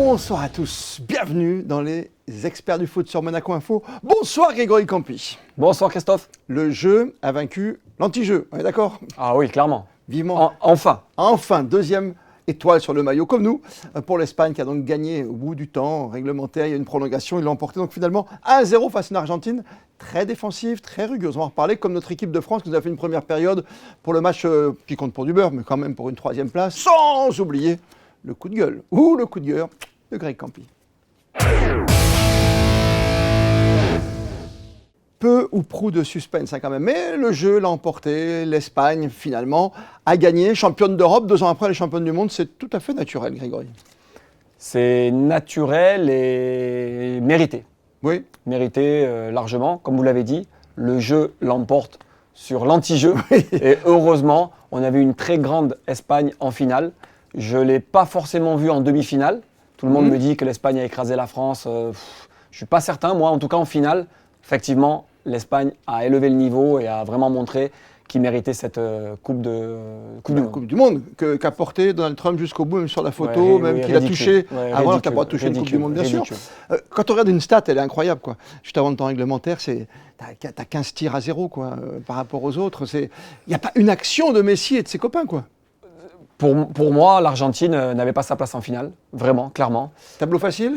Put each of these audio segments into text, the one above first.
Bonsoir à tous, bienvenue dans les experts du foot sur Monaco Info. Bonsoir Grégory Campi. Bonsoir Christophe. Le jeu a vaincu l'anti-jeu, on est d'accord? Ah oui, clairement. Vivement. Enfin, deuxième étoile sur le maillot, comme nous, pour l'Espagne qui a donc gagné au bout du temps réglementaire. Il y a une prolongation, ils l'ont emporté donc finalement 1-0 face à une Argentine très défensive, très rugueuse. On va en reparler, comme notre équipe de France qui nous a fait une première période pour le match qui compte pour du beurre, mais quand même pour une troisième place, sans oublier le coup de gueule ou le coup de gueule de Greg Campi. Peu ou prou de suspense quand même, mais le jeu l'a emporté, l'Espagne finalement a gagné, championne d'Europe, 2 ans après elle est championne du monde, c'est tout à fait naturel Grégory. C'est naturel et mérité. Oui. Mérité largement, comme vous l'avez dit, le jeu l'emporte sur l'anti-jeu et heureusement, on a vu une très grande Espagne en finale. Je ne l'ai pas forcément vu en demi-finale, tout le monde me dit que l'Espagne a écrasé la France, je ne suis pas certain, moi en tout cas en finale. Effectivement, l'Espagne a élevé le niveau et a vraiment montré qu'il méritait cette Coupe du Monde. Qu'a porté Donald Trump jusqu'au bout, même sur la photo, qu'il a touché avant qu'il n'a pas touché une Coupe du Monde, bien sûr. Quand on regarde une stat, elle est incroyable, quoi. Juste avant le temps réglementaire, t'as 15 tirs à 0, quoi, par rapport aux autres. Il n'y a pas une action de Messi et de ses copains, quoi. Pour moi, l'Argentine n'avait pas sa place en finale, vraiment, clairement. Tableau facile ?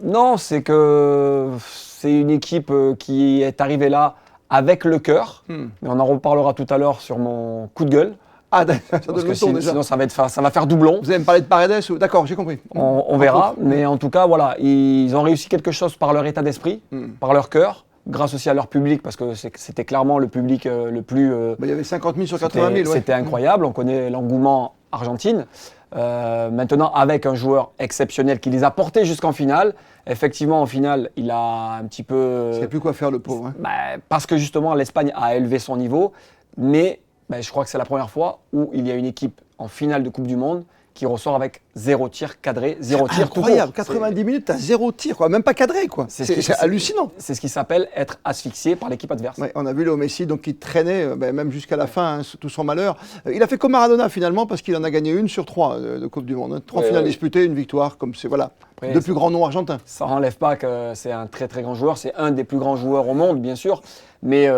Non, c'est que c'est une équipe qui est arrivée là avec le cœur. Mais on en reparlera tout à l'heure sur mon coup de gueule. Ah, d'accord, ça donne le ton déjà. Sinon ça va faire doublon. Vous allez me parler de Paredes ou... D'accord, j'ai compris. On verra, mais en tout cas, voilà, ils ont réussi quelque chose par leur état d'esprit, par leur cœur, grâce aussi à leur public, parce que c'était clairement le public le plus... il y avait 50 000 sur 80 000, ouais. C'était incroyable, on connaît l'engouement Argentine. Maintenant, avec un joueur exceptionnel qui les a portés jusqu'en finale, effectivement, en finale, il a un petit peu... Il ne sait plus quoi faire, le pauvre. Hein. Parce que justement, l'Espagne a élevé son niveau, mais je crois que c'est la première fois où il y a une équipe en finale de Coupe du Monde qui ressort avec 0 tir cadré, 0 tir tout court. Incroyable, 90 minutes, tu as 0 tir, quoi. Même pas cadré, quoi. C'est hallucinant. C'est ce qui s'appelle être asphyxié par l'équipe adverse. Ouais, on a vu Léo Messi donc, qui traînait même jusqu'à la fin, hein, tout son malheur. Il a fait comme Maradona finalement, parce qu'il en a gagné 1 sur 3 de Coupe du Monde. Hein. 3 finales disputées, une victoire, comme c'est voilà, après, 2 plus grands noms argentins. Ça n'enlève pas que c'est un très très grand joueur, c'est un des plus grands joueurs au monde, bien sûr, mais...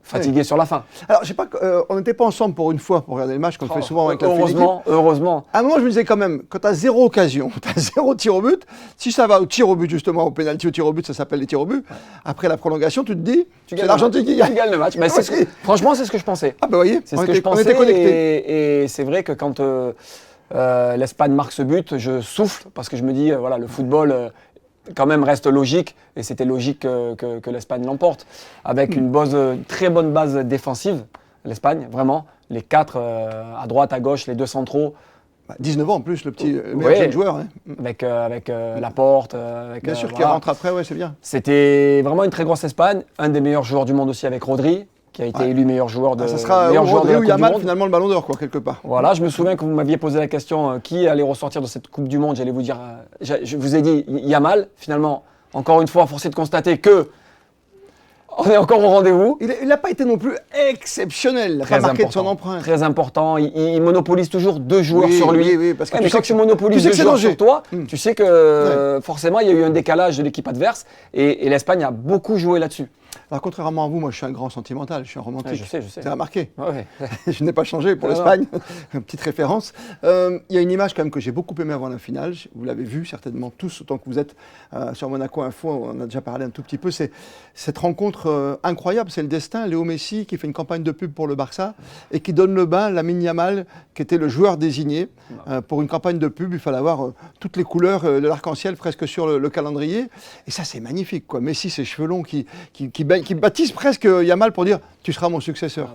fatigué sur la fin. Alors, je sais pas, on n'était pas ensemble pour une fois pour regarder le match, comme on fait souvent avec la Heureusement. À un moment, je me disais quand même, quand tu as 0 occasion, tu as 0 tir au but, si ça va au tir au but, justement, au pénalty, au tir au but, ça s'appelle les tirs au but, après la prolongation, tu te dis, c'est l'Argentine qui gagne. Tu gagnes le match. Franchement, c'est ce que je pensais. Ah, bah voyez, c'est ce que je pensais. On était connectés. Et c'est vrai que quand l'Espagne marque ce but, je souffle, parce que je me dis, voilà, le football. Quand même reste logique, et c'était logique que l'Espagne l'emporte, avec une très bonne base défensive, l'Espagne, vraiment, les 4 à droite, à gauche, les 2 centraux. 19 ans en plus, le petit meilleur jeune joueur. Hein. Avec Laporte. Bien sûr, qui rentre après, ouais, c'est bien. C'était vraiment une très grosse Espagne, un des meilleurs joueurs du monde aussi avec Rodri, qui a été élu meilleur joueur de ça sera Rodri ou Yamal finalement le ballon d'or, quoi, quelque part. Voilà, je me souviens que vous m'aviez posé la question qui allait ressortir de cette Coupe du Monde. J'allais vous dire, je vous ai dit Yamal. Finalement, encore une fois, force est de constater que on est encore au rendez-vous. Il n'a pas été non plus exceptionnel, il n'a pas marqué de son empreinte. Très important, il monopolise toujours 2 joueurs sur lui. Oui, parce que mais quand tu monopolises 2 joueurs sur toi, tu sais que forcément il y a eu un décalage de l'équipe adverse et l'Espagne a beaucoup joué là-dessus. Alors, contrairement à vous, moi je suis un grand sentimental, je suis un romantique. Je sais. C'est remarqué. Ouais. Je n'ai pas changé pour l'Espagne. Petite référence. Il y a une image quand même que j'ai beaucoup aimée avant la finale. Vous l'avez vu certainement tous, autant que vous êtes sur Monaco Info, on a déjà parlé un tout petit peu. C'est cette rencontre incroyable, c'est le destin. Léo Messi qui fait une campagne de pub pour le Barça et qui donne le bain à Lamine Yamal, qui était le joueur désigné. Pour une campagne de pub, il fallait avoir toutes les couleurs de l'arc-en-ciel presque sur le calendrier. Et ça, c'est magnifique, quoi. Messi, ses cheveux longs qui baptise presque Yamal pour dire « tu seras mon successeur ».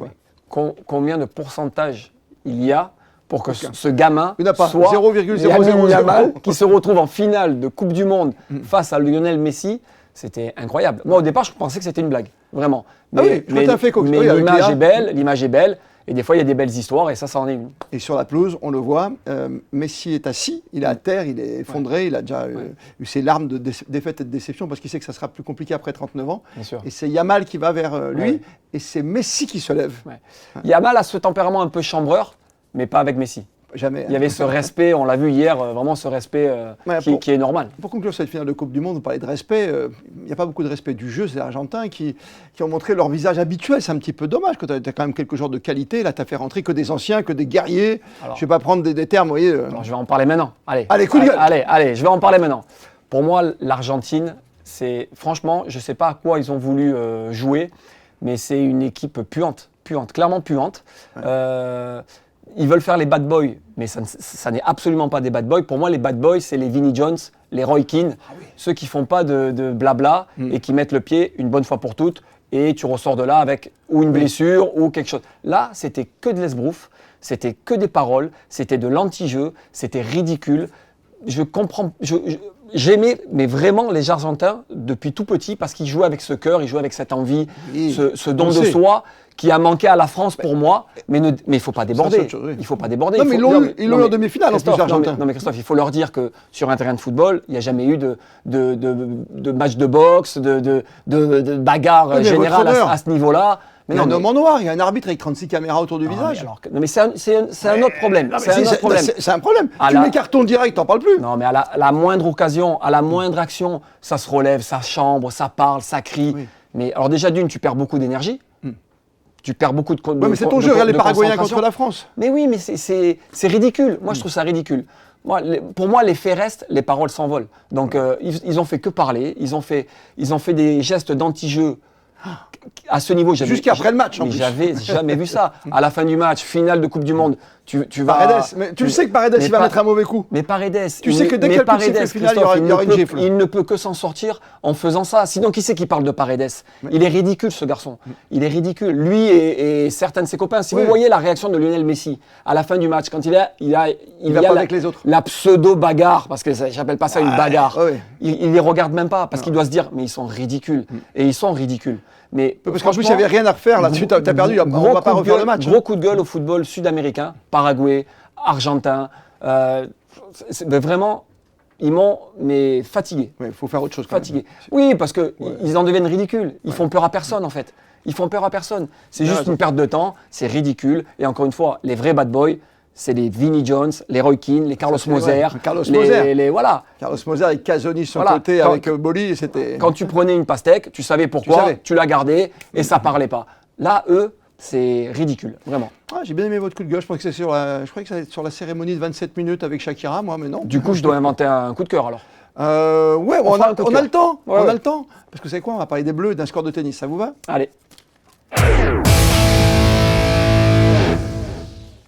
Combien de pourcentage il y a pour que ce gamin soit Lamine Yamal qui se retrouve en finale de Coupe du Monde face à Lionel Messi? C'était incroyable. Moi, au départ, je pensais que c'était une blague, vraiment. Mais l'image est belle. Et des fois, il y a des belles histoires et ça en est une. Et sur la pelouse, on le voit, Messi est assis, il est à terre, il est effondré, il a déjà eu ses larmes de défaite et de déception parce qu'il sait que ça sera plus compliqué après 39 ans. Bien sûr. Et c'est Yamal qui va vers lui et c'est Messi qui se lève. Yamal a ce tempérament un peu chambreur, mais pas avec Messi. Jamais. Il y avait ce respect, on l'a vu hier, vraiment ce respect qui est normal. Pour conclure cette finale de Coupe du Monde, vous parlez de respect. Il n'y a pas beaucoup de respect du jeu. C'est les Argentins qui ont montré leur visage habituel. C'est un petit peu dommage que tu as quand même quelques joueurs de qualité. Là, tu as fait rentrer que des anciens, que des guerriers. Alors, je ne vais pas prendre des termes, vous voyez. Alors, je vais en parler maintenant. Allez, coup de gueule. Allez, je vais en parler maintenant. Pour moi, l'Argentine, franchement, je ne sais pas à quoi ils ont voulu jouer, mais c'est une équipe puante, clairement puante. Ouais. Ils veulent faire les bad boys, mais ça n'est absolument pas des bad boys. Pour moi, les bad boys, c'est les Vinnie Jones, les Roy Keane, ceux qui ne font pas de blabla et qui mettent le pied une bonne fois pour toutes et tu ressors de là avec ou une blessure ou quelque chose. Là, c'était que de l'esbrouf, c'était que des paroles, c'était de l'anti-jeu, c'était ridicule. Je comprends, j'aimais mais vraiment les Argentins depuis tout petit parce qu'ils jouaient avec ce cœur, ils jouaient avec cette envie, ce don de soi qui a manqué à la France pour moi, mais il ne faut pas déborder. Il ne faut pas déborder. Non, mais ils l'ont eu en demi-finale en plus, Argentins. Non mais Christophe, il faut leur dire que sur un terrain de football, il n'y a jamais eu de match de boxe, de bagarre générale à ce niveau-là. Mais non, homme en noir, il y a un arbitre avec 36 caméras autour du visage. Mais c'est un autre problème. C'est un problème. Tu mets carton direct, t'en parles plus. Non, mais à la moindre occasion, à la moindre action, ça se relève, ça chambre, ça parle, ça crie. Oui. Mais alors déjà d'une, tu perds beaucoup d'énergie. Tu perds beaucoup de concentration. Mais c'est ton jeu, regarde les Paraguayens contre la France. Mais oui, mais c'est ridicule. Moi, je trouve ça ridicule. Pour moi, les faits restent, les paroles s'envolent. Donc, ils ont fait que parler. Ils ont fait des gestes d'anti-jeu. À ce niveau, jusqu'après le match, en plus. J'avais jamais vu ça. À la fin du match, finale de Coupe du Monde, tu vas. Paredes, mais tu le sais que Paredes, il va mettre un mauvais coup. Mais Paredes, tu sais que dès qu'il y a le coup de finale, il y aura une gifle. Il ne peut que s'en sortir en faisant ça. Sinon, qui c'est qui parle de Paredes? Il est ridicule, ce garçon. Il est ridicule. Lui et certains de ses copains. Si vous voyez la réaction de Lionel Messi à la fin du match, quand il y a la pseudo-bagarre, parce que j'appelle pas ça une bagarre, il les regarde même pas, parce qu'il doit se dire, mais ils sont ridicules. Et ils sont ridicules. Mais parce qu'en plus, il n'y avait rien à refaire là-dessus, tu as perdu, on ne va pas refaire le match. Gros coup de gueule au football sud-américain, Paraguay, Argentin. Vraiment, ils m'ont fatigué. Il faut faire autre chose. Fatigué. Oui, parce qu'ils en deviennent ridicules. Ils font peur à personne en fait. Ils font peur à personne. C'est juste une perte de temps, c'est ridicule. Et encore une fois, les vrais bad boys, c'est les Vinnie Jones, les Roy Keane, les Carlos Moser. Voilà. Carlos Moser avec Casoni sur son côté, avec Boli, c'était... Quand tu prenais une pastèque, tu savais pourquoi, tu la gardais et ça parlait pas. Là, eux, c'est ridicule, vraiment. J'ai bien aimé votre coup de gueule, je crois que c'est sur la cérémonie de 27 minutes avec Shakira, moi, mais non. Du coup, je dois inventer un coup de cœur alors. On a le temps, on a le temps. Parce que c'est quoi, on va parler des Bleus et d'un score de tennis, ça vous va? Allez.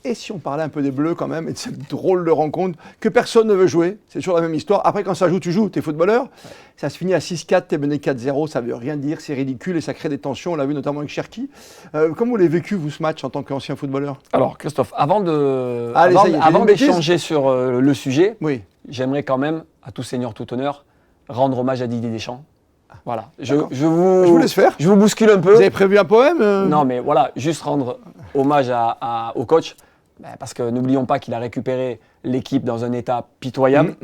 Et si on parlait un peu des Bleus quand même, et de cette drôle de rencontre que personne ne veut jouer, c'est toujours la même histoire. Après, quand ça joue, tu joues, t'es footballeur. Ouais. Ça se finit à 6-4, t'es mené 4-0, ça veut rien dire, c'est ridicule et ça crée des tensions. On l'a vu notamment avec Cherki. Comment vous l'avez vécu, vous, ce match, en tant qu'ancien footballeur? Alors, Christophe, avant d'échanger sur le sujet, j'aimerais quand même, à tout seigneur, tout honneur, rendre hommage à Didier Deschamps. Voilà. Je vous laisse faire. Je vous bouscule un peu. Vous avez prévu un poème Non, mais voilà, juste rendre hommage au coach. Parce que n'oublions pas qu'il a récupéré l'équipe dans un état pitoyable.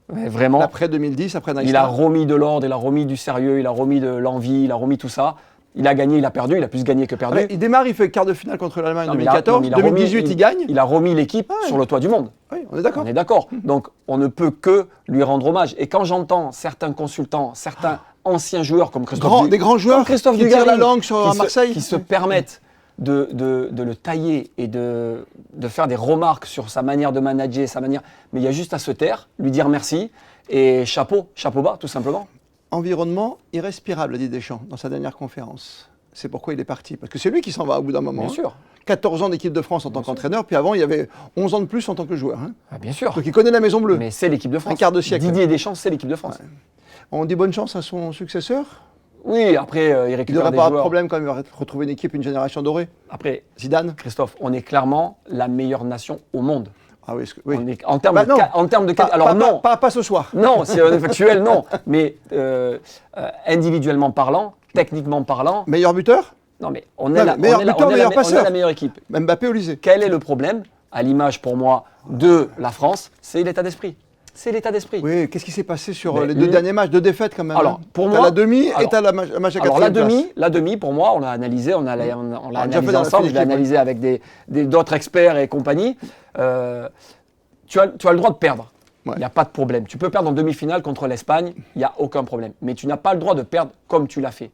Vraiment. Après 2010, après Nice. Il a remis de l'ordre, il a remis du sérieux, il a remis de l'envie, il a remis tout ça. Il a gagné, il a perdu, il a plus gagné que perdu. Il démarre, il fait quart de finale contre l'Allemagne en 2014. 2018, il gagne. Il a remis l'équipe sur le toit du monde. Oui, on est d'accord. On est d'accord. Donc, on ne peut que lui rendre hommage. Et quand j'entends certains consultants, certains anciens joueurs comme Christophe des grands joueurs qui tirent la langue sur Marseille, qui se permettent de le tailler et de faire des remarques sur sa manière de manager, mais il y a juste à se taire, lui dire merci et chapeau bas, tout simplement. Environnement irrespirable, a dit Deschamps dans sa dernière conférence. C'est pourquoi il est parti. Parce que c'est lui qui s'en va au bout d'un moment. Bien sûr. 14 ans d'équipe de France en tant qu'entraîneur, puis avant, il y avait 11 ans de plus en tant que joueur. Bien sûr. Donc il connaît la Maison Bleue. Mais c'est l'équipe de France. Un quart de siècle. Didier Deschamps, c'est l'équipe de France. Ouais. On dit bonne chance à son successeur. Oui, après, il récupère des joueurs. Il devrait pas avoir de problème quand même, il va retrouver une équipe, une génération dorée. Après, Zidane. Christophe, on est clairement la meilleure nation au monde. Ah oui, oui. On est, en termes de pas ce soir. Non, c'est un factuel, non. Mais individuellement parlant, techniquement parlant. Meilleur buteur? Non, mais on est la meilleure équipe. Mbappé au lycée. Quel est le problème, à l'image pour moi de la France? C'est l'état d'esprit. C'est l'état d'esprit. Oui, qu'est-ce qui s'est passé sur Mais les 2 derniers matchs? 2 défaites quand même. Alors, pour moi, la demi alors, et tu as le match à alors 4e place. la demi, pour moi, on l'a analysé, on l'a déjà analysé fait dans la ensemble, fine je l'ai équipe, analysé avec d'autres experts et compagnie. Tu as le droit de perdre. Il Ouais. n'y a pas de problème. Tu peux perdre en demi-finale contre l'Espagne, il n'y a aucun problème. Mais tu n'as pas le droit de perdre comme tu l'as fait.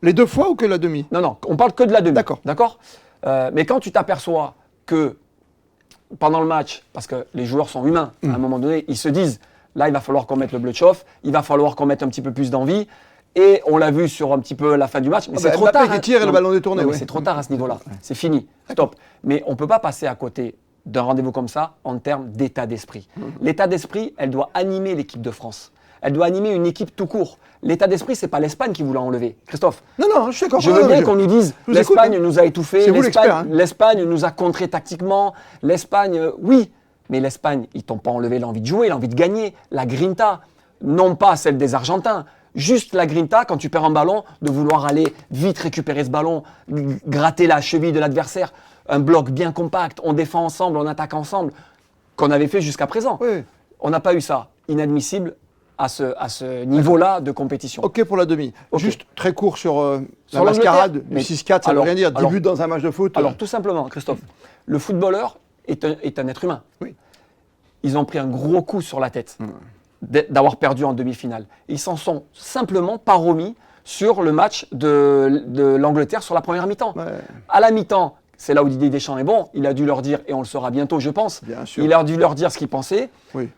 Les 2 fois ou que la demi? Non, on parle que de la demi. D'accord. D'accord. Mais quand tu t'aperçois que pendant le match, parce que les joueurs sont humains, à un moment donné, ils se disent, là, il va falloir qu'on mette le bleu de chauffe, il va falloir qu'on mette un petit peu plus d'envie. Et on l'a vu sur un petit peu la fin du match. Mais c'est trop Mbappé tard. qui tire et le ballon détourné. Non, Ouais. c'est trop tard à ce niveau-là. C'est fini. Stop. Mais on ne peut pas passer à côté d'un rendez-vous comme ça en termes d'état d'esprit. L'état d'esprit, elle doit animer l'équipe de France. Elle doit animer une équipe tout court. L'état d'esprit, c'est pas l'Espagne qui vous l'a enlevé. Christophe, Non, je suis d'accord. je veux bien qu'on nous dise je vous écoute, l'Espagne hein. nous a étouffés, C'est vous l'expert, hein. l'Espagne nous a contrés tactiquement, l'Espagne, oui, mais l'Espagne, ils t'ont pas enlevé l'envie de jouer, l'envie de gagner, la grinta, non pas celle des Argentins. Juste la grinta, quand tu perds un ballon, de vouloir aller vite récupérer ce ballon, gratter la cheville de l'adversaire, un bloc bien compact, on défend ensemble, on attaque ensemble, qu'on avait fait jusqu'à présent. Oui. On n'a pas eu ça. Inadmissible à ce niveau-là de compétition. Ok pour la demi. Ok. Juste très court sur la Sur mascarade l'Angleterre, du mais 6-4, ça ne veut alors- rien dire. 10 alors- buts dans un match de foot. Alors tout simplement, Christophe, le footballeur est un être humain. Oui. Ils ont pris un gros coup sur la tête d'avoir perdu en demi-finale. Ils s'en sont simplement pas remis sur le match de l'Angleterre sur la première mi-temps. Ouais. À la mi-temps, c'est là où Didier Deschamps est bon. Il a dû leur dire, et on le saura bientôt, je pense. Bien sûr. Il a dû leur dire ce qu'il pensait. Oui.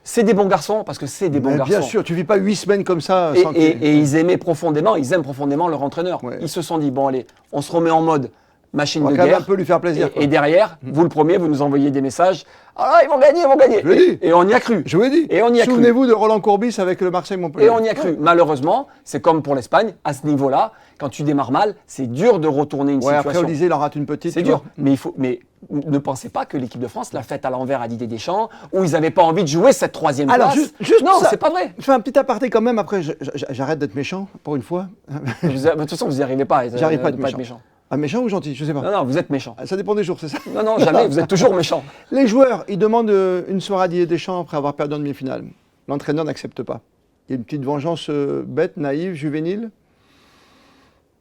C'est des bons garçons, parce que c'est des bons Mais garçons. bien sûr, tu vis pas 8 semaines comme ça Et, sans que- et ils aiment profondément leur entraîneur. Ouais. Ils se sont dit, bon allez, on se remet en mode machine on va de quand même guerre. un peu lui faire plaisir. quoi. Et derrière, vous le premier, vous nous envoyez des messages. Ah là, ils vont gagner, ils vont gagner. Je l'ai dit. Et on y a cru. Je vous ai dit. Et on y a cru. Souvenez-vous de Roland Courbis avec le Marseille-Montpellier. Et on y a cru. Malheureusement, c'est comme pour l'Espagne, à ce niveau-là, quand tu démarres mal, c'est dur de retourner une Ouais, situation. après Olysée, il en rate une petite. C'est tu dur. vois. Mais ne pensez pas que l'équipe de France l'a faite à l'envers à Didier Deschamps, où ils n'avaient pas envie de jouer cette troisième Alors, place. juste non, ça. c'est pas vrai. Je fais un petit aparté quand même, après j'arrête d'être méchant, pour une fois. De toute façon, vous n'y arrivez pas. J'arrive pas à de être méchant. Ah, méchant ou gentil? Je sais pas. Non, vous êtes méchant. Ça dépend des jours, c'est ça? Non, jamais. Vous êtes toujours méchant. Les joueurs, ils demandent une soirée à Didier Deschamps après avoir perdu en demi-finale. L'entraîneur n'accepte pas. Il y a une petite vengeance bête, naïve, juvénile.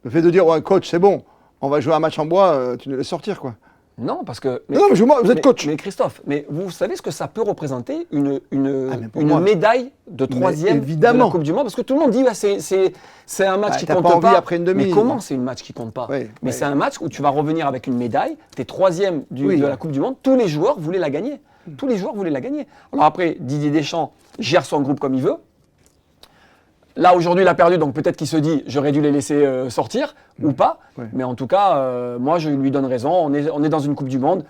Le fait de dire, ouais, coach, c'est bon, on va jouer un match en bois, tu nous laisses sortir, quoi. Non, parce que. Non, mais vous êtes coach. Mais Christophe, mais vous savez ce que ça peut représenter mais pour une moi- médaille de troisième de évidemment. la Coupe du Monde? Parce que tout le monde dit ouais, c'est un match Ouais, qui t'as compte pas envie pas. après une demi. Mais comment c'est une match qui compte pas? Ouais, Mais ouais. c'est un match où tu vas revenir avec une médaille. T'es troisième Oui. de la Coupe du Monde. Tous les joueurs voulaient la gagner. Tous les joueurs voulaient la gagner. Alors après, Didier Deschamps gère son groupe comme il veut. Là, aujourd'hui, il a perdu, donc peut-être qu'il se dit j'aurais dû les laisser sortir ou pas. Ouais. Mais en tout cas, moi, je lui donne raison. On est dans une Coupe du Monde.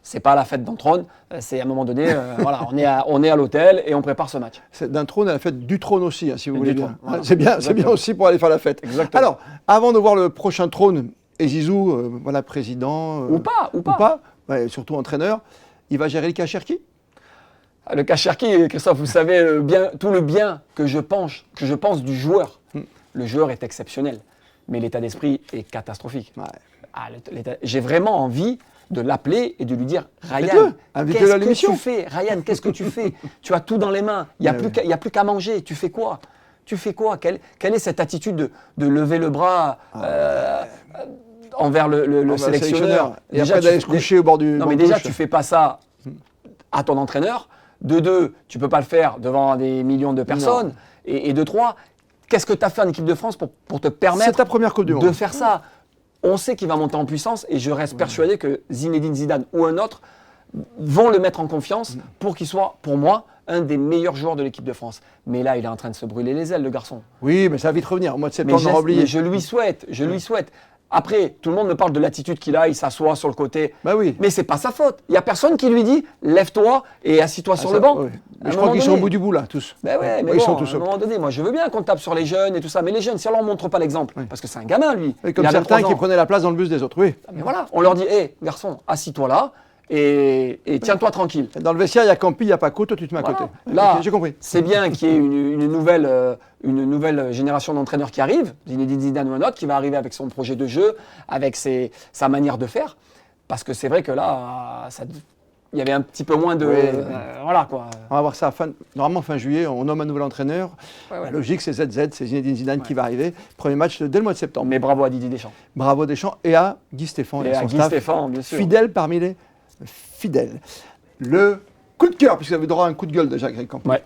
C'est pas la fête d'un trône. C'est à un moment donné, voilà, on est à l'hôtel et on prépare ce match. C'est d'un trône à la fête du trône aussi, hein, si vous Et voulez du bien. trône, voilà. C'est bien Exactement. aussi pour aller faire la fête. Exactement. Alors, avant de voir le prochain trône, et Zizou, voilà, président. Ou pas. Ouais, surtout entraîneur, il va gérer le cas Cherki. Le cas Cherki, Christophe, vous savez tout le bien que je pense du joueur. Le joueur est exceptionnel, mais l'état d'esprit est catastrophique. Ouais. J'ai vraiment envie de l'appeler et de lui dire Faites-le, Ryan, invitez-le à qu'est-ce que l'émission. tu fais? Ryan, qu'est-ce que tu fais? Tu as tout dans les mains. Il n'y a plus qu'à manger. Tu fais quoi? Quelle est cette attitude de lever le bras envers le sélectionneur? Et après d'aller se coucher au bord du. Non, banc mais de déjà, touche. tu fais pas ça à ton entraîneur. De deux, tu peux pas le faire devant des millions de personnes. Et de trois, qu'est-ce que tu as fait en équipe de France pour te C'est permettre ta première Coupe du de Monde. faire ça? On sait qu'il va monter en puissance et je reste persuadé que Zinedine Zidane ou un autre vont le mettre en confiance pour qu'il soit, pour moi, un des meilleurs joueurs de l'équipe de France. Mais là, il est en train de se brûler les ailes, le garçon. Oui, mais ça va vite revenir. Au mois de Mais, septembre, on aura oublié. mais je lui souhaite. Après, tout le monde me parle de l'attitude qu'il a, il s'assoit sur le côté. Bah oui. Mais c'est pas sa faute. Il n'y a personne qui lui dit lève-toi et assis-toi sur Ah, le ça, banc. ouais. À Mais un je crois moment qu'ils sont au donné. bout du bout là, tous. Ben ouais, mais Ils bon, sont tous à un moment donné, moi je veux bien qu'on tape sur les jeunes et tout ça, mais les jeunes, si on leur montre pas l'exemple, parce que c'est un gamin lui, Et comme il a certains 23 qui ans. prenaient la place dans le bus des autres, oui. Mais voilà, on leur dit, hé garçon, assis-toi là et tiens-toi tranquille. Dans le vestiaire, il y a Campi, il n'y a Paco, toi tu te mets à Voilà. côté. Là, Ok, j'ai compris. c'est bien qu'il y ait une nouvelle génération d'entraîneurs qui arrive, Zinedine Zidane ou un autre, qui va arriver avec son projet de jeu, avec sa manière de faire. Parce que c'est vrai que là, il y avait un petit peu moins de... Oui. Voilà quoi. On va voir ça normalement fin juillet, on nomme un nouvel entraîneur. Ouais, ouais. La logique, c'est ZZ, c'est Zinedine Zidane qui va arriver. Premier match dès le mois de septembre. Mais bravo à Didier Deschamps. Bravo Deschamps et à Guy Stéphane Et et à à son Guy staff, Stéphane, bien sûr. fidèle parmi les fidèles. Le coup de cœur, puisque vous avez droit à un coup de gueule déjà, Greg Campi. Ouais.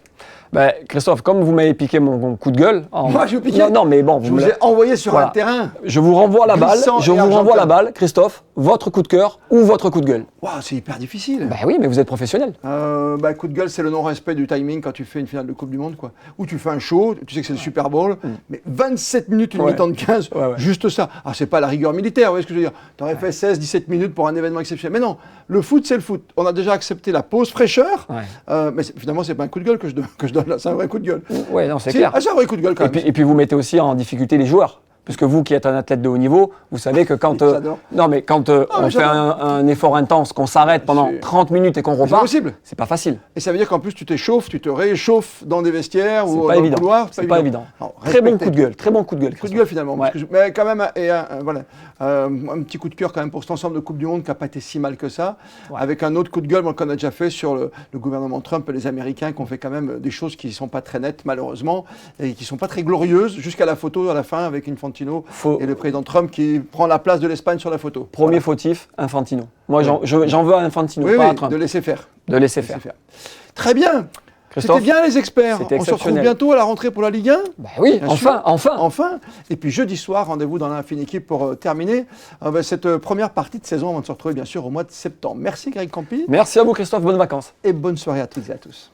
Ben, Christophe, comme vous m'avez piqué mon coup de gueule... Moi, je vous piqué. Non, mais bon... Je vous ai envoyé sur un terrain. Je vous renvoie la balle, glissant et argentin. Christophe, votre coup de cœur ou votre coup de gueule. Waouh, c'est hyper difficile. Ben oui, mais vous êtes professionnel. Coup de gueule, c'est le non-respect du timing quand tu fais une finale de Coupe du Monde, quoi. Ou tu fais un show, tu sais que c'est le Super Bowl, mais 27 minutes, une mi-temps de 15, juste ça. Ah, c'est pas la rigueur militaire, vous voyez ce que je veux dire. Tu aurais fait 16, 17 minutes pour un événement exceptionnel. Mais non, le foot, c'est le foot. On a déjà accepté la pause fraîcheur, mais finalement, c'est pas un coup de gueule que je donne là, c'est un vrai coup de gueule. Oui, non, c'est clair. Ah, c'est un vrai coup de gueule quand même. Et puis vous mettez aussi en difficulté les joueurs. Parce que vous qui êtes un athlète de haut niveau, vous savez que quand, on fait un effort intense, qu'on s'arrête pendant 30 minutes et qu'on repart, c'est pas facile. Et ça veut dire qu'en plus tu t'échauffes, tu te réchauffes dans des vestiaires ou dans le couloir. C'est pas évident. Non, très bon coup de gueule, très bon coup de gueule. Coup de gueule finalement. Ouais. Mais quand même, un petit coup de cœur quand même pour cet ensemble de Coupe du Monde qui n'a pas été si mal que ça. Ouais. Avec un autre coup de gueule qu'on a déjà fait sur le gouvernement Trump et les Américains qui ont fait quand même des choses qui ne sont pas très nettes malheureusement et qui ne sont pas très glorieuses jusqu'à la photo à la fin avec Infantino et le président Trump qui prend la place de l'Espagne sur la photo. Premier fautif, Infantino. Moi, j'en veux à Infantino, pas à Trump. De laisser faire. De laisser faire. Très bien. C'était bien les experts. On se retrouve bientôt à la rentrée pour la Ligue 1. Bah oui, enfin. Et puis jeudi soir, rendez-vous dans l'Infini Équipe pour terminer cette première partie de saison avant de se retrouver bien sûr au mois de septembre. Merci Greg Campi. Merci à vous Christophe, bonnes vacances. Et bonne soirée à toutes et à tous.